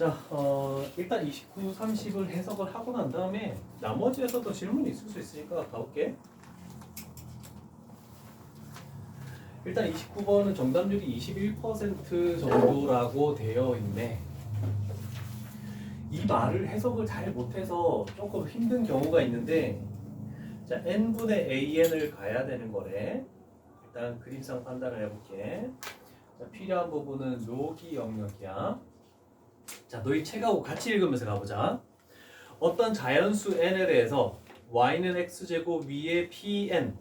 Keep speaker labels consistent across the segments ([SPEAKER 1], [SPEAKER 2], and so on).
[SPEAKER 1] 자, 일단 29, 30을 해석을 하고 난 다음에 나머지에서도 질문이 있을 수 있으니까 가볼게. 일단 29번은 정답률이 21% 정도라고 되어 있네. 이 말을 해석을 잘 못해서 조금 힘든 경우가 있는데, 자, n분의 an을 가야 되는 거래. 일단 그림상 판단을 해볼게. 자, 필요한 부분은 여기 영역이야. 자, 너희 책하고 같이 읽으면서 가보자. 어떤 자연수 n에 대해서 y는 x제곱 위에 pn.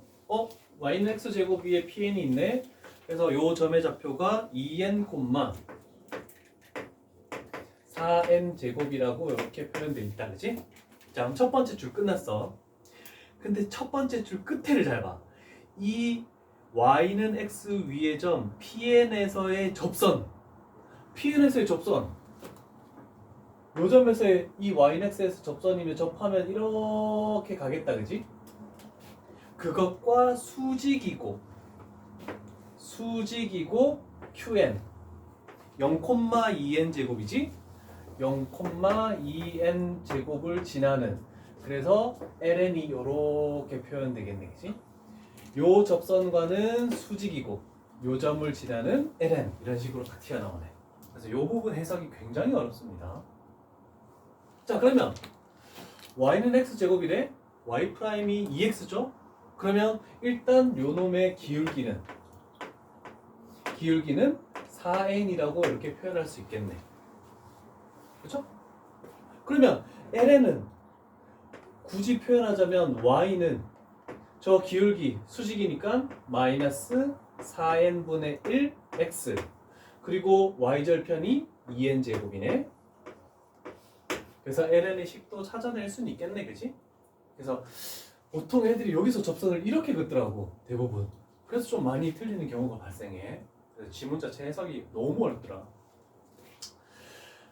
[SPEAKER 1] y는 x제곱 위에 pn이 있네. 그래서 요 점의 좌표가 2n, 4n 제곱이라고 이렇게 표현되어 있다, 그지? 자, 그럼 첫 번째 줄 끝났어. 근데 첫 번째 줄 끝에를 잘 봐. 이 y는 x 위의 점 pn에서의 접선. pn에서의 접선. 요 점에서의 이 y는 x에서 접선이면 접하면 이렇게 가겠다, 그지? 그것과 수직이고 qn 0,2n 제곱이지? 0,2n 제곱을 지나는, 그래서 ln이 이렇게 표현되겠네, 그지? 요 접선과는 수직이고 요 점을 지나는 ln, 이런 식으로 다 튀어나오네. 그래서 요 부분 해석이 굉장히 어렵습니다. 자, 그러면 y는 x제곱이래. y 프라임이 2x죠? 그러면 일단 요 놈의 기울기는 4n이라고 이렇게 표현할 수 있겠네. 그렇죠? 그러면 ln은 굳이 표현하자면 y는 저 기울기 수직이니까 마이너스 4n분의 1 x, 그리고 y절편이 2n 제곱이네. 그래서 ln의 식도 찾아낼 수는 있겠네, 그지? 그래서 보통 애들이 여기서 접선을 이렇게 긋더라고, 대부분. 그래서 좀 많이 틀리는 경우가 발생해. 그래서 지문 자체 해석이 너무 어렵더라.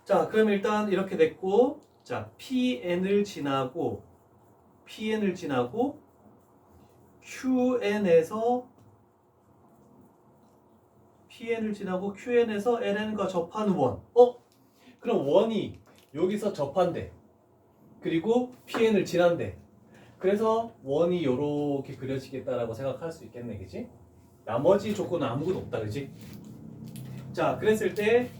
[SPEAKER 1] 자, 그럼 일단 이렇게 됐고, 자, pn을 지나고 qn에서 ln과 접하는 원. 그럼 원이 여기서 접한대. 그리고 pn을 지난대. 그래서 원이 요렇게 그려지겠다라고 생각할 수 있겠네, 그지? 나머지 조건은 아무것도 없다, 그지? 자, 그랬을 때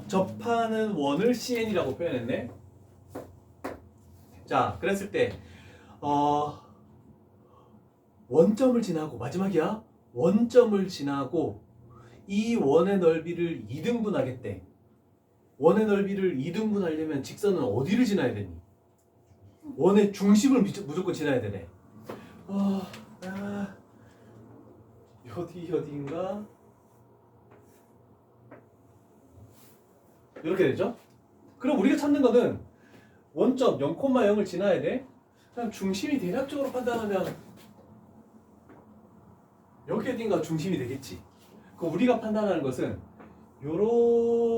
[SPEAKER 1] 접하는 원을 cn이라고 표현했네. 자, 그랬을 때 원점을 지나고, 마지막이야. 원점을 지나고 이 원의 넓이를 2등분하겠대. 원의 넓이를 2등분하려면 직선은 어디를 지나야 되니? 원의 중심을 무조건 지나야 되네. 어디인가? 이렇게 되죠? 그럼 우리가 찾는 거는 원점 0,0을 지나야 돼. 그럼 중심이 대략적으로 판단하면 여기 어딘가 중심이 되겠지. 그럼 우리가 판단하는 것은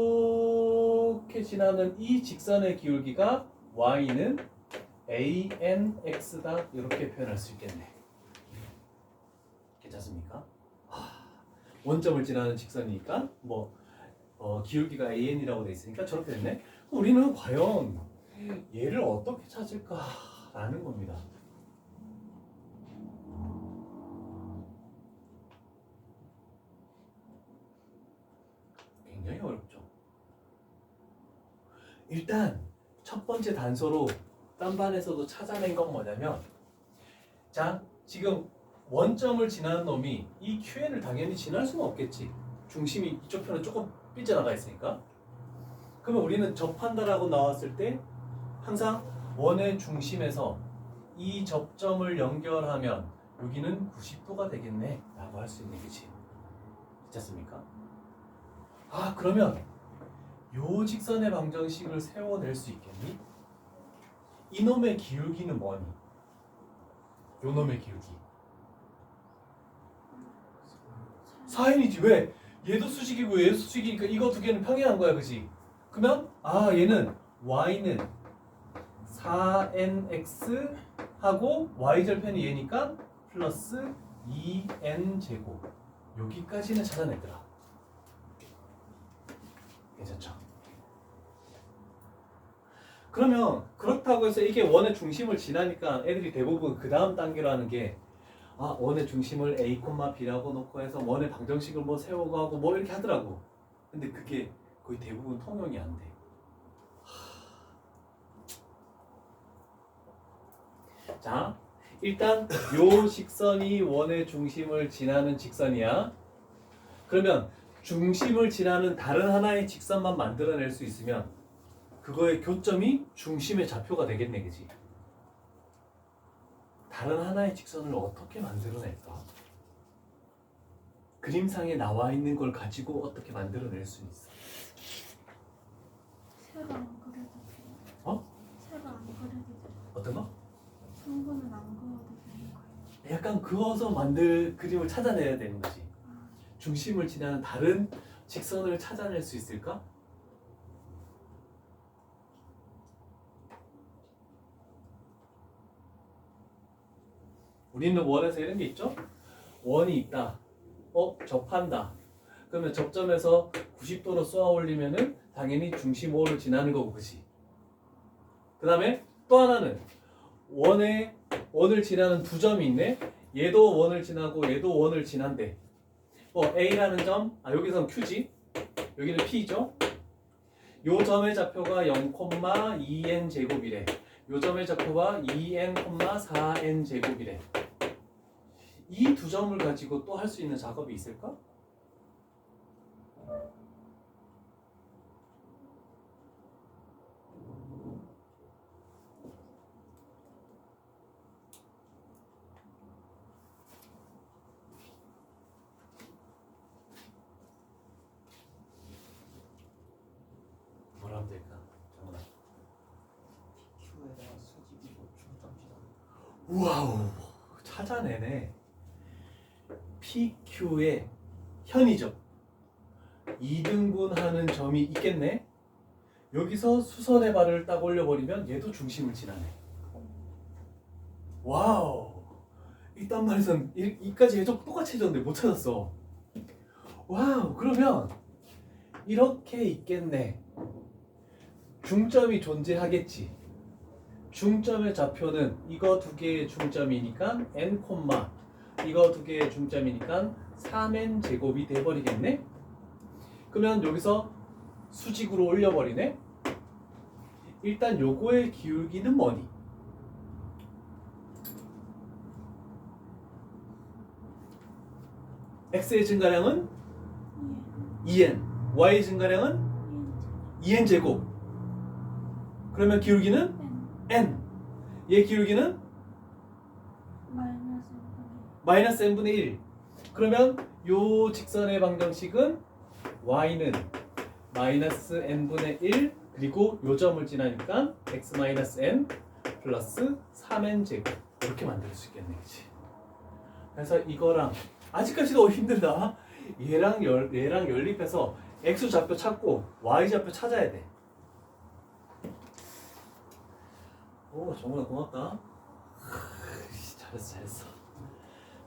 [SPEAKER 1] 요렇게 지나는 이 직선의 기울기가 y는 anx다, 이렇게 표현할 수 있겠네. 괜찮습니까? 원점을 지나는 직선이니까 기울기가 an이라고 돼 있으니까 저렇게 됐네. 우리는 과연 얘를 어떻게 찾을까라는 겁니다. 굉장히 어렵죠. 일단 첫 번째 단서로 딴반에서도 찾아낸 건 뭐냐면, 자, 지금 원점을 지나는 놈이 이 qn을 당연히 지날 수는 없겠지. 중심이 이쪽 편은 조금 삐져나가 있으니까. 그러면 우리는 접한다라고 나왔을 때 항상 원의 중심에서 이 접점을 연결하면 여기는 90도가 되겠네 라고 할 수 있는 거지. 괜찮습니까? 그러면 요 직선의 방정식을 세워낼 수 있겠니? 이놈의 기울기는 뭐니? 요놈의 기울기 4n이지. 왜? 얘도 수직이고 얘도 수직이니까 이거 두 개는 평행한 거야, 그지? 그러면 얘는 y는 4nx 하고 y절편이 얘니까 플러스 2n 제곱. 여기까지는 찾아냈더라. 괜찮죠? 그러면 그렇다고 해서 이게 원의 중심을 지나니까 애들이 대부분 그 다음 단계로 하는 게 원의 중심을 A, B라고 놓고 해서 원의 방정식을 뭐 세우고 하고 뭐 이렇게 하더라고. 근데 그게 거의 대부분 통용이 안 돼. 자, 일단 요 직선이 원의 중심을 지나는 직선이야. 그러면 중심을 지나는 다른 하나의 직선만 만들어낼 수 있으면 그거의 교점이 중심의 좌표가 되겠네, 그지? 다른 하나의 직선을 어떻게 만들어낼까? 그림상에 나와 있는 걸 가지고 어떻게 만들어낼 수 있어?
[SPEAKER 2] 새로 안 그려도 돼요?
[SPEAKER 1] 어?
[SPEAKER 2] 새로 안 그려도 돼요?
[SPEAKER 1] 어떤 거?
[SPEAKER 2] 성분은 안 그려도 되는 거예요?
[SPEAKER 1] 약간 그어서 만들 그림을 찾아내야 되는 거지. 중심을 지나는 다른 직선을 찾아낼 수 있을까? 우리는 원에서 이런 게 있죠? 원이 있다. 접한다. 그러면 접점에서 90도로 쏘아 올리면은 당연히 중심 O를 지나는 거고, 그치? 그 다음에 또 하나는 원을 지나는 두 점이 있네. 얘도 원을 지나고 얘도 원을 지난대. A라는 점, 여기서는 Q지. 여기는 P죠. 요 점의 좌표가 0,2n 제곱이래. 요 점의 좌표가 2n, 4n 제곱이래. 이 두 점을 가지고 또 할 수 있는 작업이 있을까? 뭐라 하면 될까? 정훈아.
[SPEAKER 3] Q에다가 수직이고 중점지다.
[SPEAKER 1] 우와우, 찾아내네. PQ의 현이죠. 2등분하는 점이 있겠네. 여기서 수선의 발을 딱 올려버리면 얘도 중심을 지나네. 와우. 이딴 말에선 이까지 해줘 똑같이 해줬는데 못 찾았어. 와우. 그러면 이렇게 있겠네. 중점이 존재하겠지. 중점의 좌표는 이거 두 개의 중점이니까 n, 이거 두 개의 중점이니까 3n 제곱이 돼버리겠네. 그러면 여기서 수직으로 올려버리네. 일단 요거의 기울기는 뭐니? x의 증가량은 2n, y의 증가량은 2n 제곱. 그러면 기울기는 n. 얘 기울기는 마이너스 n분의 1. 그러면 요 직선의 방정식은 y는 마이너스 n분의 1 그리고 요 점을 지나니까 x 마이너스 n 플러스 3n 제곱 이렇게 만들 수 있겠네, 그치? 그래서 이거랑 아직까지도 힘들다. 얘랑 연립해서 x 좌표 찾고 y 좌표 찾아야 돼. 오, 정훈아 고맙다. 잘했어.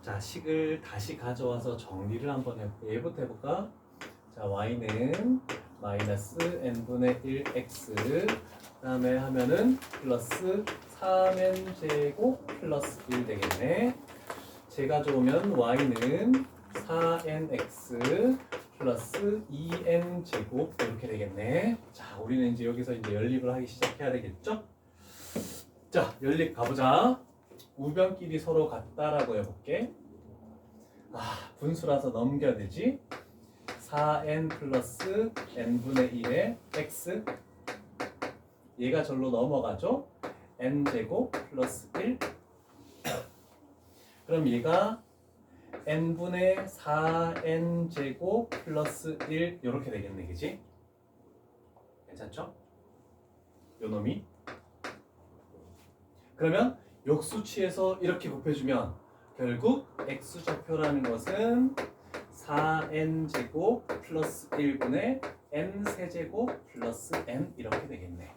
[SPEAKER 1] 자, 식을 다시 가져와서 정리를 한번 해볼게. 얘부터 해볼까? 자, y는 마이너스 n분의 1x 그 다음에 하면은 플러스 3n 제곱 플러스 1 되겠네. 제 가져오면 y는 4nx 플러스 2n 제곱 이렇게 되겠네. 자, 우리는 이제 여기서 이제 연립을 하기 시작해야 되겠죠? 자, 연립 가보자. 우변끼리 서로 같다라고 해볼게. 분수라서 넘겨야 되지. 4n 플러스 n분의 1의 x 얘가 절로 넘어가죠. n제곱 플러스 1 그럼 얘가 n분의 4n제곱 플러스 1 이렇게 되겠네, 그치? 괜찮죠? 요 놈이 그러면 역수치에서 이렇게 곱해주면 결국 x좌표라는 것은 4n제곱 플러스 1분의 n세제곱 플러스 n 이렇게 되겠네.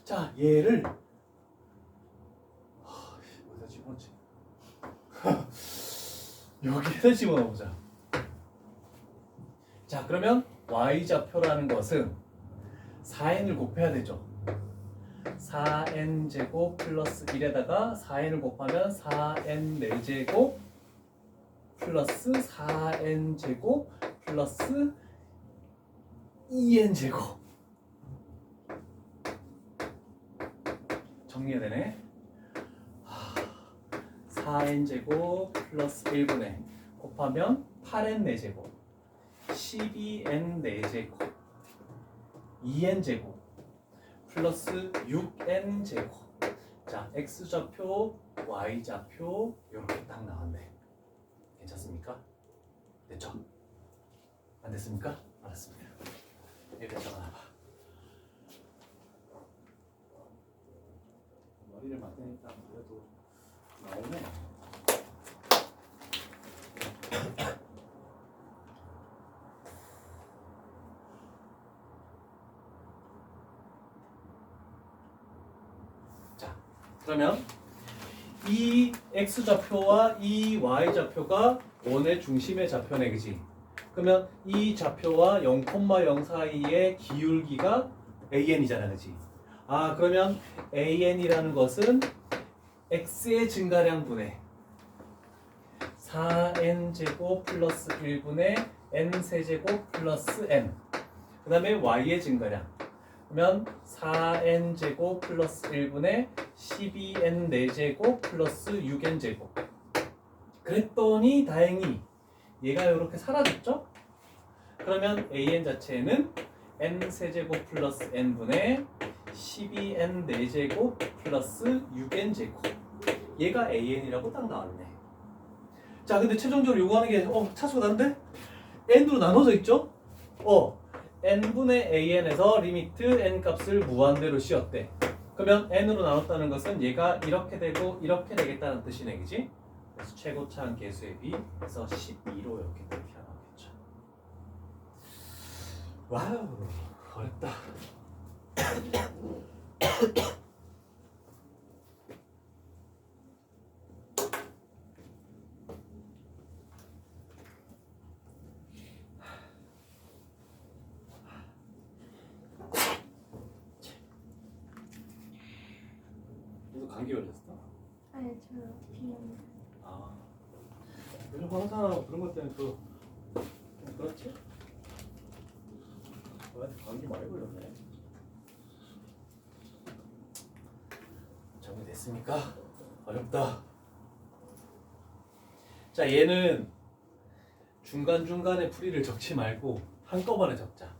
[SPEAKER 1] 자, 얘를 어디다 집어넣지? 여기에다 집어넣어보자. 자, 그러면 y좌표라는 것은 4n을 곱해야 되죠. 4n 제곱 플러스 1에다가 4n을 곱하면 4n 4제곱 플러스 4n 제곱 플러스 2n 제곱. 정리가 되네. 4n 제곱 플러스 1분의 곱하면 8n 4제곱 12n 4제곱 2n 제곱 플러스 6n 제곱. 자, x좌표, y좌표 이렇게 딱 나왔네. 괜찮습니까? 됐죠? 안 됐습니까? 알았습니다. 일단 적어놔봐. 머리를 맞대니까 그래도 나오네. 자, 그러면 이 x좌표와 이 y좌표가 원의 중심의 좌표네, 그지? 그러면 이 좌표와 0,0 사이의 기울기가 an이잖아, 그지? 아, 그러면 an이라는 것은 x의 증가량분의 4n 제곱 플러스 1분의 n 세제곱 플러스 n, 그 다음에 y의 증가량 그러면 4n 제곱 플러스 1분의 12n 4제곱 플러스 6n 제곱. 그랬더니 다행히 얘가 이렇게 사라졌죠? 그러면 an 자체는 n 세제곱 플러스 n분의 12n 4제곱 플러스 6n 제곱. 얘가 an이라고 딱 나왔네. 자, 근데 최종적으로 요구하는 게 차수가 다른데? n으로 나눠져 있죠? n분의 an에서 리미트 n 값을 무한대로 씌웠대. 그러면 n으로 나눴다는 것은 얘가 이렇게 되고 이렇게 되겠다는 뜻이네, 그지? 그래서 최고차항 계수에 비해서 12로 이렇게 표현하겠죠. 와우, 어렵다. 그래서 감기 걸렸어?
[SPEAKER 2] 아니 저 비염.
[SPEAKER 1] 아, 요즘 황사나 그런 것 때문에 좀 그렇지? 나한테 감기 많이 걸렸네. 정리됐습니까? 어렵다. 자, 얘는 중간중간에 풀이를 적지 말고 한꺼번에 적자.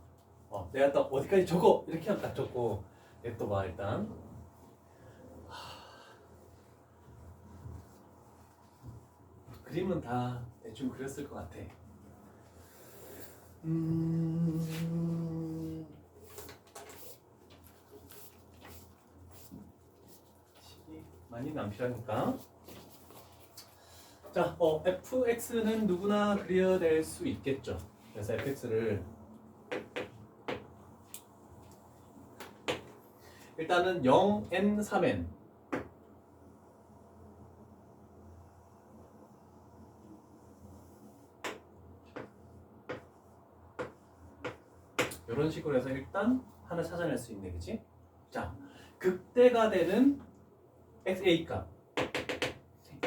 [SPEAKER 1] 내가 딱 어디까지 적어! 이렇게 하면 딱 적고 냅둬봐 일단. 그림은 다 대충 그렸을 것 같아. 식이 많이는 안 필요하니까. 자, fx는 누구나 그려낼 수 있겠죠. 그래서 fx를 일단은 0n 3n 이런 식으로 해서 일단 하나 찾아낼 수 있네, 그치? 자, 극대가 되는 a 값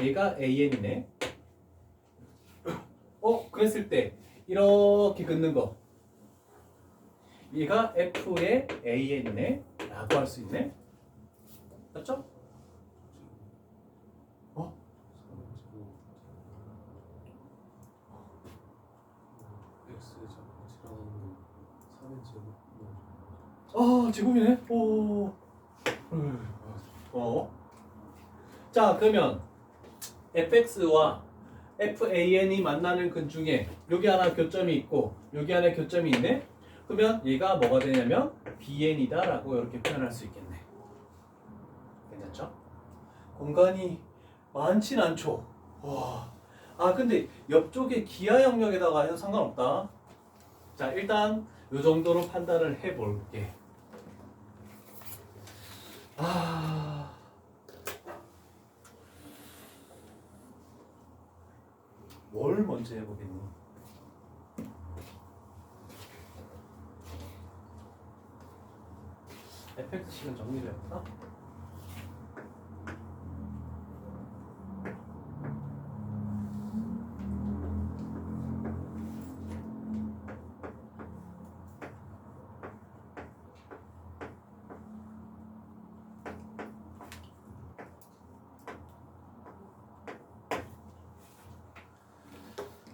[SPEAKER 1] 얘가 an이네. 그랬을 때 이렇게 긋는 거 얘가 f의 an이네 라고 할 수 있네. 맞죠? 제곱이네. 자, 그러면 fx와 fan이 만나는 근 중에 여기 하나 교점이 있고 여기 하나 교점이 있네. 그러면 얘가 뭐가 되냐면 bn이다 라고 이렇게 표현할 수 있겠네. 괜찮죠? 공간이 많진 않죠. 근데 옆쪽에 기하 영역에다가 해도 상관없다. 자, 일단 이 정도로 판단을 해볼게. 뭘 먼저 해보겠니? fx식은 정리를 해볼까?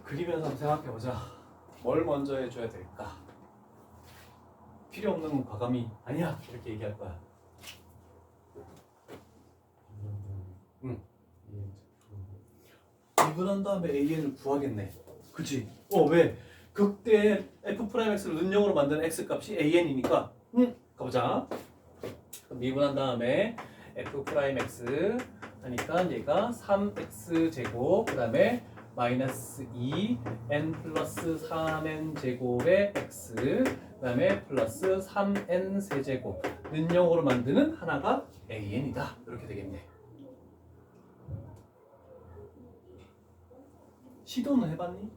[SPEAKER 1] 그리면서 한번 생각해보자. 뭘 먼저 해줘야 될까? 필요 없는 과감히 아니야 이렇게 얘기할 거야. 응. 미분한 다음에 an을 구하겠네. 그치? 왜? 극대 f'x를 는영으로 만드는 x 값이 an이니까 가보자. 그럼 미분한 다음에 f'x 하니까 얘가 3x 제곱 그 다음에 마이너스 2 n 플러스 3n 제곱의 x 그 다음에 플러스 3n 세제곱 는영으로 만드는 하나가 an이다. 이렇게 되겠네. 시도는 해봤니?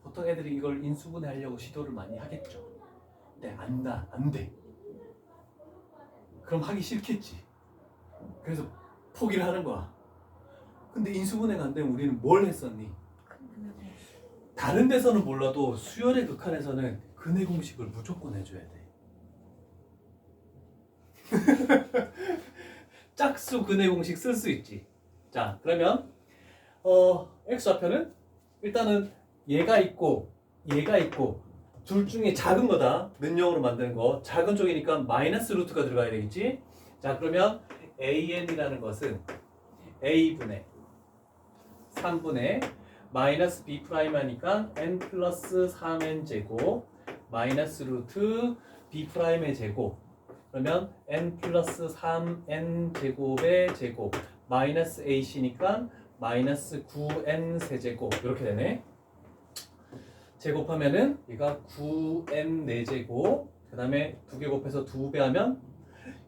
[SPEAKER 1] 보통 애들이 이걸 인수분해하려고 시도를 많이 하겠죠. 근데 안 돼. 그럼 하기 싫겠지. 그래서 포기를 하는 거야. 근데 인수분해가 안 되면 우리는 뭘 했었니? 다른 데서는 몰라도 수열의 극한에서는 근해 공식을 무조건 해줘야 돼. 짝수 근해 공식 쓸 수 있지. 자, 그러면 x좌표는 일단은 얘가 있고 둘 중에 작은 거다. 는영으로 만드는 거. 작은 쪽이니까 마이너스 루트가 들어가야 되겠지. 자, 그러면 an이라는 것은 a분의 3분의 마이너스 b 프라임 하니까 n 플러스 3n 제곱 마이너스 루트 b 프라임의 제곱 그러면 n 플러스 3n 제곱의 제곱 마이너스 ac니까 마이너스 9n 세제곱 이렇게 되네. 제곱하면은 얘가 9n 4제곱 그 다음에 2개 곱해서 2배 하면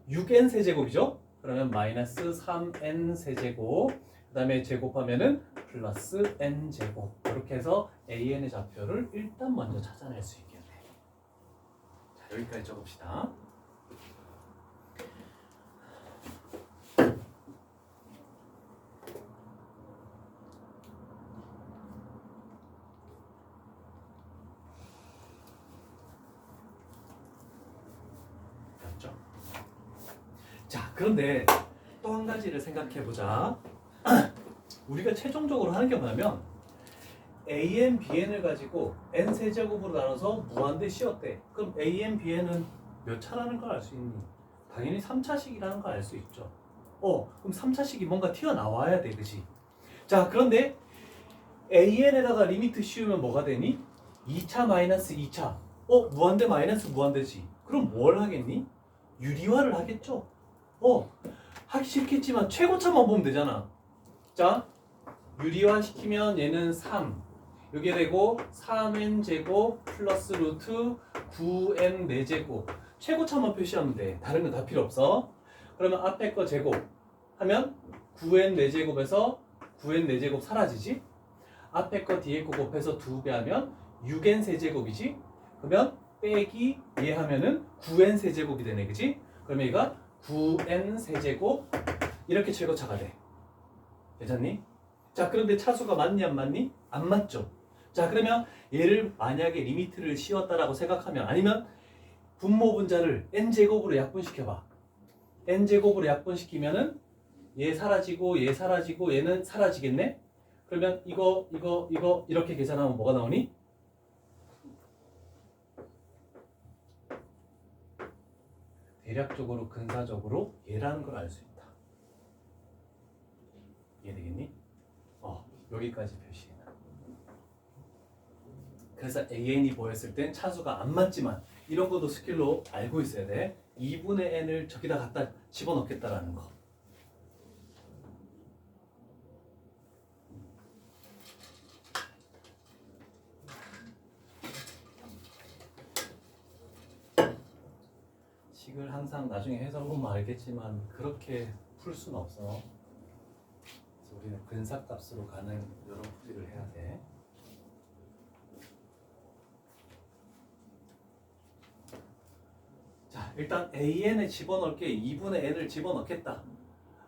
[SPEAKER 1] 6n 세제곱이죠. 그러면 마이너스 3n 세제곱 그 다음에 제곱하면은 플러스 n 제곱 이렇게 해서 an의 좌표를 일단 먼저 찾아낼 수 있겠네. 자, 여기까지 적읍시다. 됐죠? 자, 그런데 또 한 가지를 생각해 보자. 우리가 최종적으로 하는 게 뭐냐면 an, bn을 가지고 n 세제곱으로 나눠서 무한대 씌웠대. 그럼 an, bn은 몇 차라는 걸 알 수 있니? 당연히 3차식이라는 걸 알 수 있죠. 그럼 3차식이 뭔가 튀어나와야 돼, 그치? 자, 그런데 an에다가 리미트 씌우면 뭐가 되니? 2차 마이너스 2차. 무한대 마이너스 무한대지. 그럼 뭘 하겠니? 유리화를 하겠죠? 하기 싫겠지만 최고차만 보면 되잖아. 자, 유리화 시키면 얘는 3 여기에 되고 3n 제곱 플러스 루트 9n 4제곱 최고차만 표시하면 돼. 다른 건 다 필요 없어. 그러면 앞에 거 제곱 하면 9n 4제곱에서 9n 4제곱 사라지지. 앞에 거 뒤에 거 곱해서 2배 하면 6n 세제곱이지. 그러면 빼기 얘 하면은 9n 세제곱이 되네, 그지? 그러면 얘가 9n 세제곱 이렇게 최고차가 돼. 괜찮니? 자, 그런데 차수가 맞니 안 맞니? 안 맞죠. 자, 그러면 얘를 만약에 리미트를 씌웠다라고 생각하면 아니면 분모 분자를 n제곱으로 약분시켜봐. n제곱으로 약분시키면은 얘 사라지고 얘 사라지고 얘는 사라지겠네? 그러면 이거 이렇게 계산하면 뭐가 나오니? 대략적으로 근사적으로 얘라는 걸 알 수 있다. 이해되겠니? 여기까지 표시해놔. 그래서 an이 보였을 땐 차수가 안 맞지만 이런 것도 스킬로 알고 있어야 돼. 2분의 n을 저기다 갖다 집어넣겠다라는 거. 식을 항상 나중에 해석해보면 알겠지만 그렇게 풀 수는 없어. 그래서 우리는 근사값으로 가는 이런 풀이를 해야 돼. 자, 일단 AN에 집어넣을게 2분의 n을 집어넣겠다.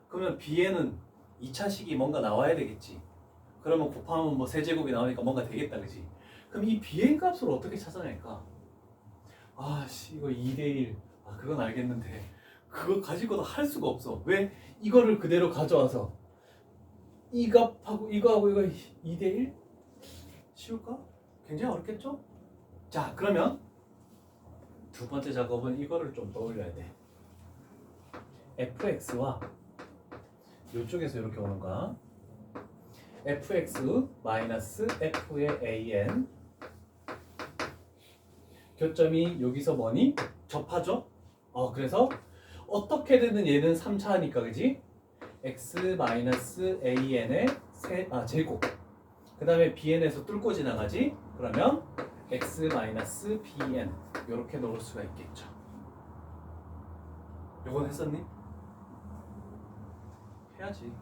[SPEAKER 1] 그러면 Bn은 2차식이 뭔가 나와야 되겠지. 그러면 곱하면 뭐 세제곱이 나오니까 뭔가 되겠다, 그지? 그럼 이 Bn 값을 어떻게 찾아낼까? 아씨, 이거 2대1. 아, 그건 알겠는데 그거 가지고도 할 수가 없어. 왜? 이거를 그대로 가져와서 이 값하고 이거하고 이거 2대1? 쉬울까? 굉장히 어렵겠죠? 자, 그러면 두 번째 작업은 이거를 좀 떠올려야 돼. fx와 이쪽에서 이렇게 오는 거야. fx 마이너스 f의 an 교점이 여기서 뭐니? 접하죠? 그래서 어떻게든 얘는 3차니까, 그지? x 마이너스 an의 제곱. 그 다음에 bn에서 뚫고 지나가지? 그러면 x 마이너스 bn 이렇게 넣을 수가 있겠죠. 요건 했었니? 해야지.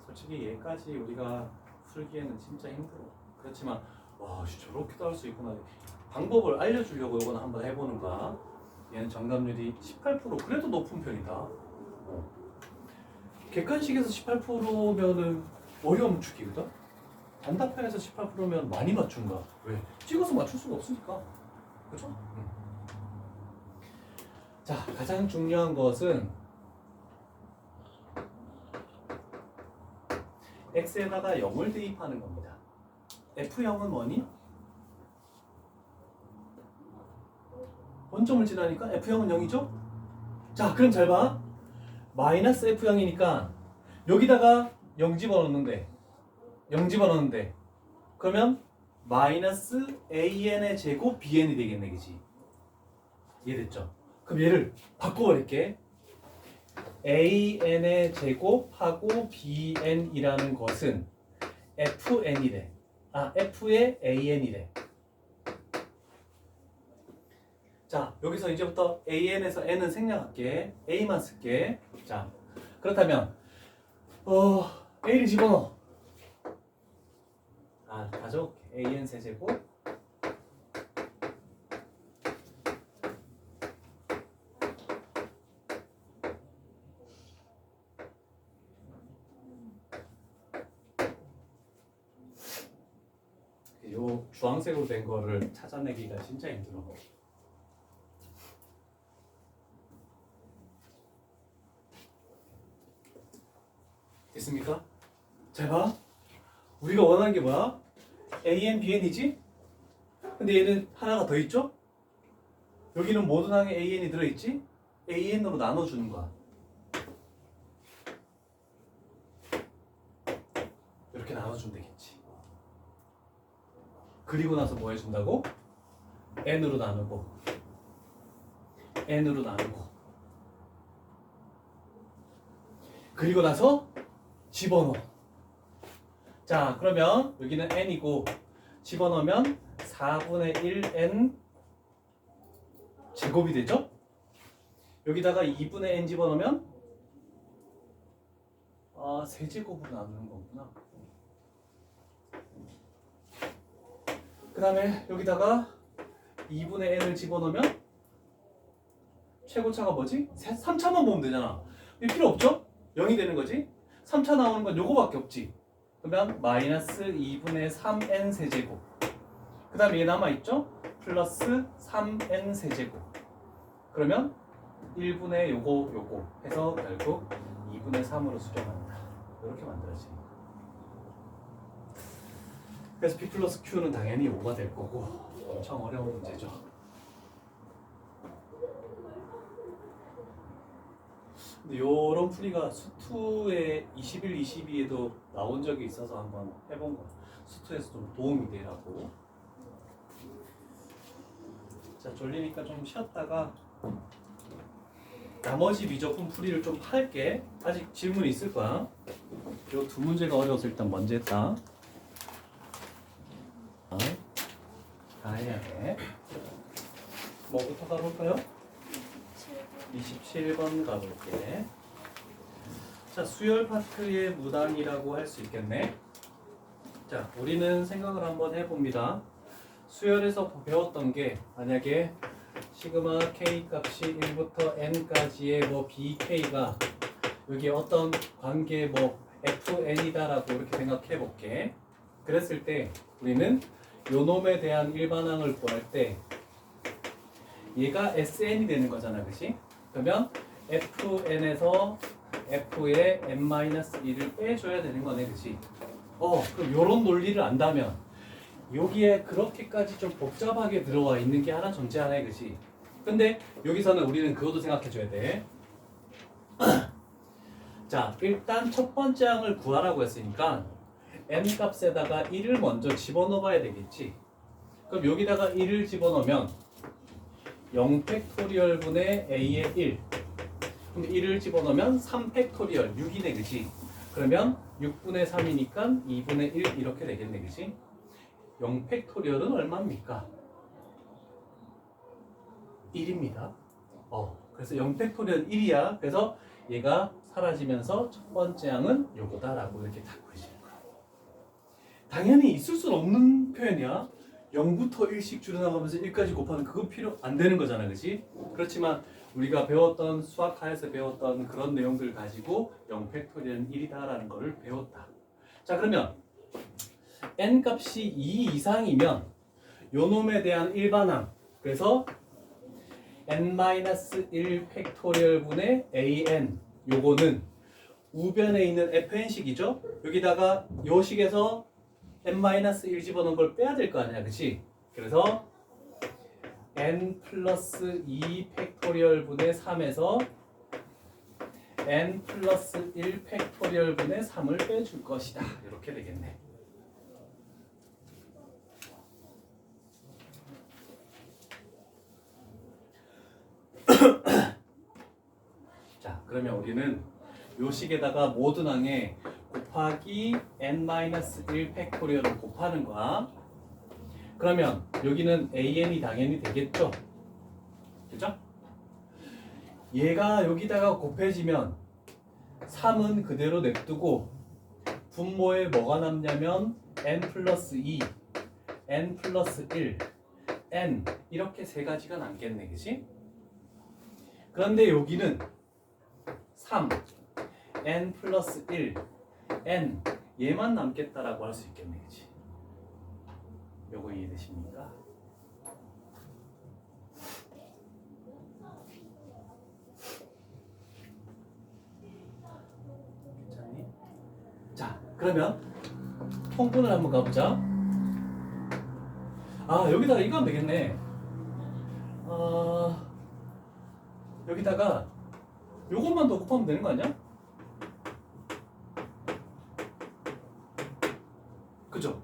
[SPEAKER 1] 솔직히 얘까지 우리가 풀기에는 진짜 힘들어. 그렇지만 와, 저렇게도 할 수 있구나. 방법을 알려주려고 이거는 한번 해보는 거야. 얘는 정답률이 18%. 그래도 높은 편이다. 객관식에서 18%면은 어려움 축이거든. 단답형에서 18%면 많이 맞춘 거야. 왜? 찍어서 맞출 수가 없으니까. 그렇죠? 자, 가장 중요한 것은 x에다가 0을 대입하는 겁니다. f형은 뭐니? 원점을 지나니까 f형은 0이죠? 자, 그럼 잘 봐. 마이너스 f형이니까 여기다가 0 집어넣는데 그러면 마이너스 an의 제곱 bn이 되겠네, 그지? 이해됐죠? 그럼 얘를 바꿔버릴게. an의 제곱하고 bn이라는 것은 fn이래. f의 an이래. 자, 여기서 이제부터 an에서 n은 생략할게. a만 쓸게. 자, 그렇다면 a를 집어넣어. 가져올게. an 세제곱 요 주황색으로 된 거를 찾아내기가 진짜 힘들어. 됐습니까? 잘 봐. 우리가 원하는 게 뭐야? AN, BN이지? 근데 얘는 하나가 더 있죠? 여기는 모든 항에 AN이 들어있지? AN으로 나눠주는 거야. 이렇게 나눠주면 되겠지. 그리고 나서 뭐 해준다고? N으로 나누고 N으로 나누고 그리고 나서 집어넣어. 자, 그러면 여기는 n이고 집어넣으면 4분의 1n 제곱이 되죠? 여기다가 2분의 n 집어넣으면 세제곱으로 나누는 거구나. 그 다음에 여기다가 2분의 n을 집어넣으면 최고차가 뭐지? 3차만 보면 되잖아. 이거 필요 없죠? 0이 되는 거지? 3차 나오는 건 요거밖에 없지. 그러면 마이너스 2분의 3n 세제곱. 그 다음에 얘 남아있죠? 플러스 3n 세제곱. 그러면 1분의 요거 해서 결국 2분의 3으로 수렴한다. 이렇게 만들어집니다. 그래서 P 플러스 Q는 당연히 5가 될 거고 엄청 어려운 문제죠. 근데 요런 풀이가 수투의 21, 22에도 나온 적이 있어서 한번 해본 거예요. 수투에서 좀 도움이 되라고. 자, 졸리니까 좀 쉬었다가 나머지 미적분 풀이를 좀 할게. 아직 질문이 있을 거야. 요 두 문제가 어려워서 일단 먼저 했다. 다 해야 돼. 뭐부터 가볼까요? 27번 가볼게. 자, 수열 파트의 무당이라고 할 수 있겠네. 자, 우리는 생각을 한번 해봅니다. 수열에서 배웠던 게 만약에 시그마 k 값이 1부터 n까지의 뭐 bk가 여기 어떤 관계 뭐 fn이다라고 이렇게 생각해 볼게. 그랬을 때 우리는 요 놈에 대한 일반항을 구할 때 얘가 sn이 되는 거잖아, 그치? 그러면 fn에서 f의 n-1을 빼줘야 되는 거네, 그치? 그럼 요런 논리를 안다면 여기에 그렇게까지 좀 복잡하게 들어와 있는 게 하나 존재하네, 그치? 근데 여기서는 우리는 그것도 생각해 줘야 돼. 자, 일단 첫 번째 항을 구하라고 했으니까 n 값에다가 1을 먼저 집어넣어봐야 되겠지. 그럼 여기다가 1을 집어넣으면 0팩토리얼 분의 a의 1. 그럼 1을 집어넣으면 3팩토리얼 6이네, 그치? 그러면 6분의 3이니까 2분의 1 이렇게 되겠네, 그치? 0팩토리얼은 얼마입니까? 1입니다. 그래서 0팩토리얼 1이야. 그래서 얘가 사라지면서 첫 번째 항은 요거다라고 이렇게 딱 보여지는 거야. 당연히 있을 수는 없는 표현이야. 0부터 1씩 줄여나가면서 1까지 곱하는 그건 필요 안 되는 거잖아, 그렇지? 그렇지만 우리가 배웠던 수학하에서 배웠던 그런 내용들 가지고 0팩토리얼은 1이다라는 거를 배웠다. 자, 그러면 n 값이 2 이상이면 요 놈에 대한 일반항, 그래서 n-1 팩토리얼 분의 an, 요거는 우변에 있는 fn식이죠? 여기다가 요 식에서 n-1 집어넣은 걸 빼야 될 거 아니야, 그치? 그래서 n 플러스 2 팩토리얼 분의 3에서 n 플러스 1 팩토리얼 분의 3을 빼줄 것이다. 이렇게 되겠네. 자, 그러면 우리는 요 식에다가 모든 항에 곱하기 n-1 팩토리얼을 곱하는 거야. 그러면 여기는 an이 당연히 되겠죠? 그죠? 얘가 여기다가 곱해지면 3은 그대로 냅두고 분모에 뭐가 남냐면 n 플러스 2, n 플러스 1, n 이렇게 세 가지가 남겠네, 그치? 그런데 여기는 3, n 플러스 1, n 얘만 남겠다라고 할 수 있겠네, 그치? 요거 이해되십니까? 괜찮니? 자, 그러면 통분을 한번 가보자. 여기다가 이거 하면 되겠네. 여기다가 요것만 더 곱하면 되는 거 아니야? 그죠?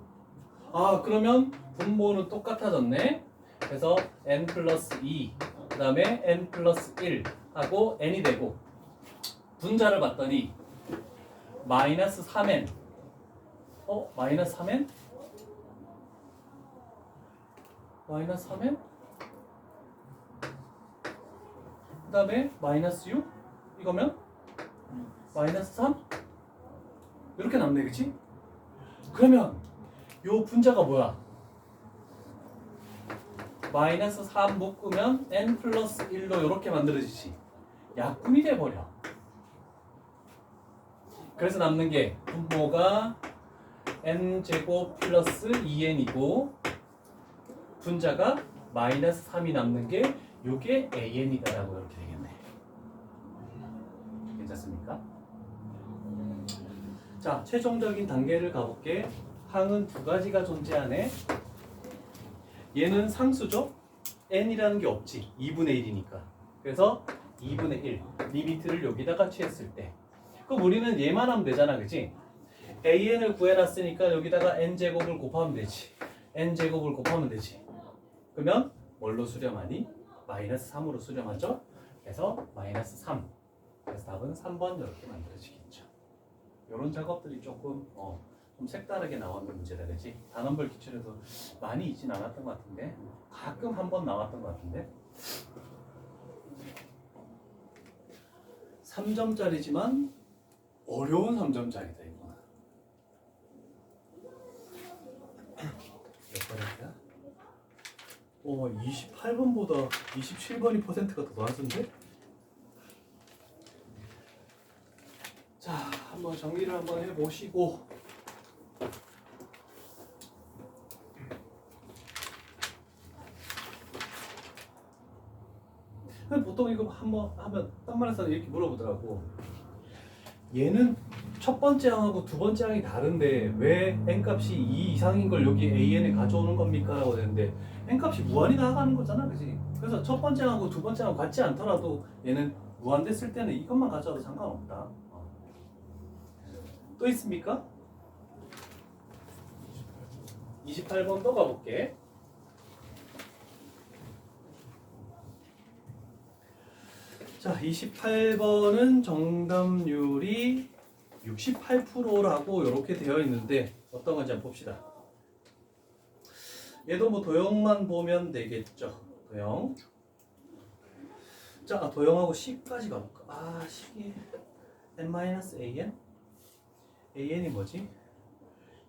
[SPEAKER 1] 그러면 분모는 똑같아졌네. 그래서 n 플러스 2, 그 다음에 n 플러스 1 하고 n이 되고, 분자를 봤더니 마이너스 3n. 마이너스 3n? 마이너스 3n? 그 다음에 마이너스 6? 이거면 마이너스 3? 이렇게 남네, 그치? 그러면 요 분자가 뭐야? 마이너스 3 묶으면 n 플러스 1로 이렇게 만들어지지. 약분이 돼버려. 그래서 남는 게 분모가 n제곱 플러스 2n이고 분자가 마이너스 3이 남는 게 요게 an이다라고 이렇게 되겠네. 괜찮습니까? 자, 최종적인 단계를 가볼게. 항은 두 가지가 존재하네. 얘는 상수죠? n이라는 게 없지. 2분의 1이니까. 그래서 2분의 1 리미트를 여기다가 취했을 때, 그럼 우리는 얘만 하면 되잖아, 그치? an을 구해놨으니까 여기다가 n제곱을 곱하면 되지. n제곱을 곱하면 되지. 그러면 뭘로 수렴하니? 마이너스 3으로 수렴하죠? 그래서 마이너스 3. 그래서 답은 3번 이렇게 만들어지겠죠. 이런 작업들이 조금 좀 색다르게 나오는 문제다, 그치? 단원별 기출에도 많이 있진 않았던 것 같은데 가끔 한 번 나왔던 것 같은데 3점짜리지만 어려운 3점짜리다 이거는. 몇 번이야? 28번보다 27번이 퍼센트가 더 많은데? 자, 한번 정리를 한번 해보시고 보통 이거 한번 하면 딴 말에서는 이렇게 물어보더라고. 얘는 첫 번째 항하고 두 번째 항이 다른데 왜 n값이 2 이상인 걸 여기 an에 가져오는 겁니까? 라고 되는데 n값이 무한히 나아가는 거잖아, 그지? 그래서 첫 번째 항하고 두 번째 항 같지 않더라도 얘는 무한됐을 때는 이것만 가져와도 상관없다. 또 있습니까? 28번 또 가볼게. 자, 28번은 정답률이 68%라고 이렇게 되어 있는데 어떤 건지 한번 봅시다. 얘도 뭐 도형만 보면 되겠죠. 도형. 자, 도형하고 C까지 가볼까? C에 n-an? an이 뭐지?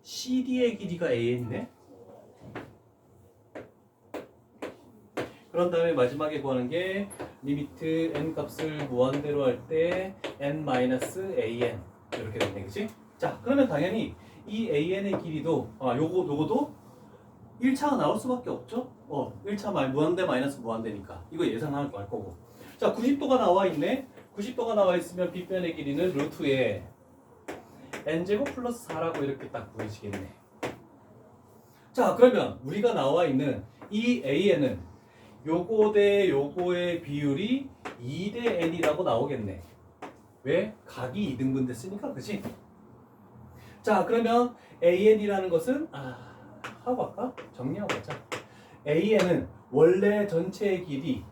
[SPEAKER 1] CD의 길이가 an이네? 그런 다음에 마지막에 구하는 게 리미트 n 값을 무한대로 할 때 n-an 이렇게 되네, 그치? 자, 그러면 당연히 이 an의 길이도 요거도 1차가 나올 수밖에 없죠? 1차 무한대 마이너스 무한대니까 이거 예상할 거고. 자, 90도가 나와 있네. 90도가 나와 있으면 빗변의 길이는 루트에 n제곱 플러스 4라고 이렇게 딱 보이시겠네. 자, 그러면 우리가 나와 있는 이 an은 요거 대 요거의 비율이 2 대 n이라고 나오겠네. 왜? 각이 2등분 됐으니까, 그치? 자, 그러면 an이라는 것은 하고 할까? 정리하고 가자. an은 원래 전체의 길이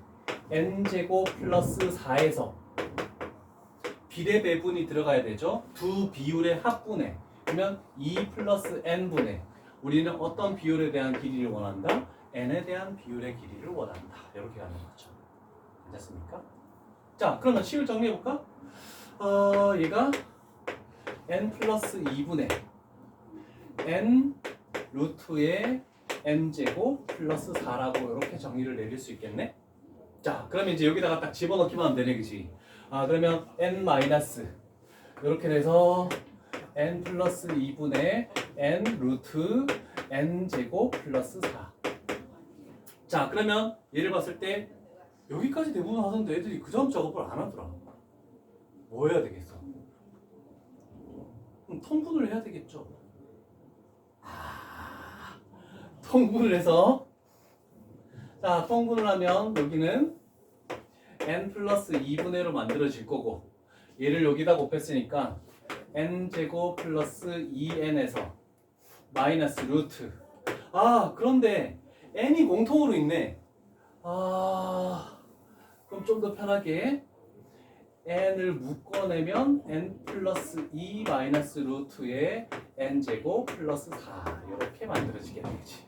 [SPEAKER 1] n제곱 플러스 4에서 비례 배분이 들어가야 되죠. 두 비율의 합분에. 그러면 2 플러스 n분의 우리는 어떤 비율에 대한 길이를 원한다? n에 대한 비율의 길이를 원한다. 이렇게 가는 거죠. 괜찮습니까? 자, 그러면 식을 정리해볼까? 얘가 n 플러스 2분의 n 루트의 n제곱 플러스 4라고 이렇게 정의를 내릴 수 있겠네? 자, 그러면 이제 여기다가 딱 집어넣기만 하면 되네, 그치? 그러면 n 마이너스 이렇게 돼서 n 플러스 2분의 n 루트 n제곱 플러스 4. 자, 그러면 얘를 봤을 때 여기까지 대부분 하던데 애들이 그 다음 작업을 안 하더라. 뭐 해야 되겠어? 통분을 해야 되겠죠. 통분을 해서 자, 통분을 하면 여기는 n 플러스 2분의로 만들어질 거고 얘를 여기다 곱했으니까 n제곱 플러스 2n에서 마이너스 루트. 그런데 n이 공통으로 있네. 그럼 좀 더 편하게 n을 묶어내면 n 플러스 2 마이너스 루트의 n제곱 플러스 4 이렇게 만들어지겠지.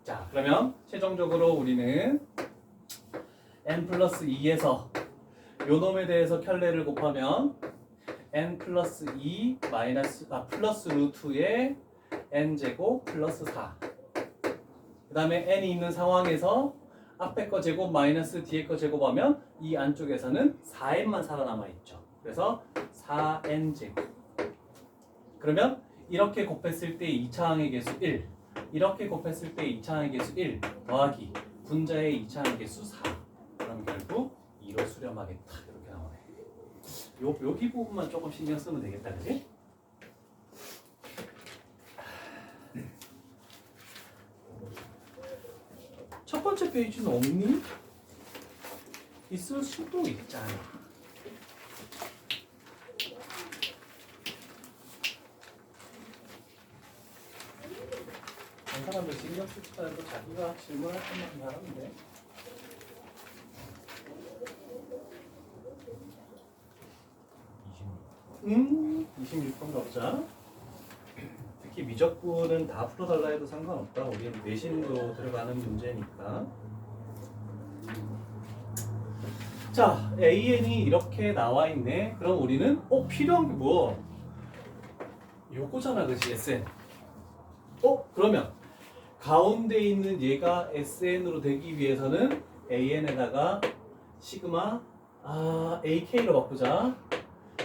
[SPEAKER 1] 자, 그러면 최종적으로 우리는 n 플러스 2에서 요 놈에 대해서 켤레를 곱하면 n 플러스 2 마이너스 플러스 루트의 n제곱 플러스 4. 그 다음에 n이 있는 상황에서 앞에 거 제곱 마이너스 뒤에 거 제곱하면 이 안쪽에서는 4n만 살아남아 있죠. 그래서 4n 제곱. 그러면 이렇게 곱했을 때 2차항의 개수 1, 이렇게 곱했을 때 2차항의 개수 1 더하기 분자의 2차항의 개수 4. 그럼 결국 2로 수렴하겠다. 이렇게 나오네. 여기 부분만 조금 신경 쓰면 되겠다, 그지? 첫 번째 페이지는 없니? 있을 수도 있잖아. 한 사람들 신경 쓰지도 않고 자기가 질문할 것만 하는데. 음, 26번 가보자. 특히 미적분은 다 풀어달라 해도 상관없다. 우리는 내신으로 들어가는 문제니까. 자, AN이 이렇게 나와 있네. 그럼 우리는 필요한 게 뭐? 요거잖아, 그치? SN. 그러면 가운데 있는 얘가 SN으로 되기 위해서는 AN에다가 시그마 AK로 바꾸자.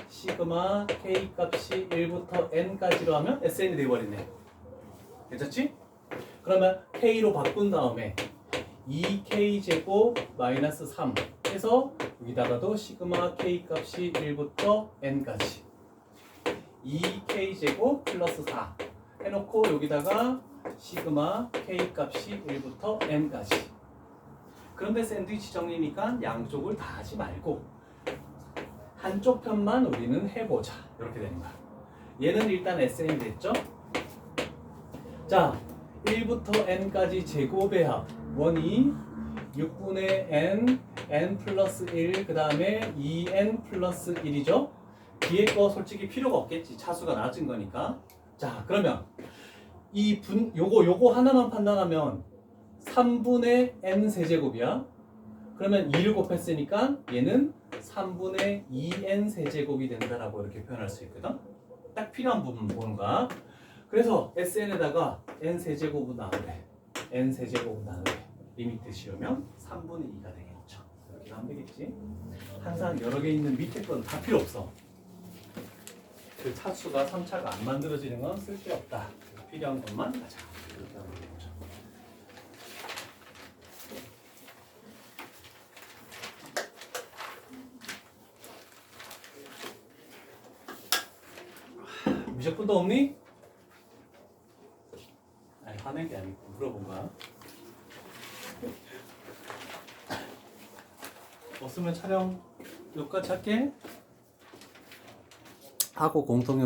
[SPEAKER 1] 시그마 K 값이 1부터 N까지로 하면 SN이 되어버리네. 괜찮지? 그러면 K로 바꾼 다음에 2K제곱 마이너스 3 해서 여기다가도 시그마 K 값이 1부터 N까지 2K제곱 플러스 4 해놓고 여기다가 시그마 K 값이 1부터 N까지. 그런데 샌드위치 정리니까 양쪽을 다 하지 말고 한쪽 편만 우리는 해보자. 이렇게 되는 거야. 얘는 일단 SN이 됐죠? 자, 1부터 N까지 제곱의 합 원이 6분의 N, N 플러스 1, 그 다음에 2N 플러스 1이죠? 뒤에 거 솔직히 필요가 없겠지. 차수가 낮은 거니까. 자, 그러면 요거 하나만 판단하면 3분의 N 세제곱이야. 그러면 2를 곱했으니까 얘는 3분의 2N 세제곱이 된다라고 이렇게 표현할 수 있거든. 딱 필요한 부분 보는 거야. 그래서 SN에다가 N 세제곱은 나누래. N 세제곱은 나누래. 리미트 씌우면 3분의 2가 되겠죠. 이렇게 하면 되겠지. 항상 여러 개 있는 밑에 건 다 필요 없어. 그 차수가 3차가 안 만들어지는 건 쓸데없다. 필요한 것만 가자. 이렇게 하면 되겠죠. 미적분도 없니? 아니, 화낸 게 아니고 물어본 거야. 없으면 촬영 여기까지 할게. 하고 공통영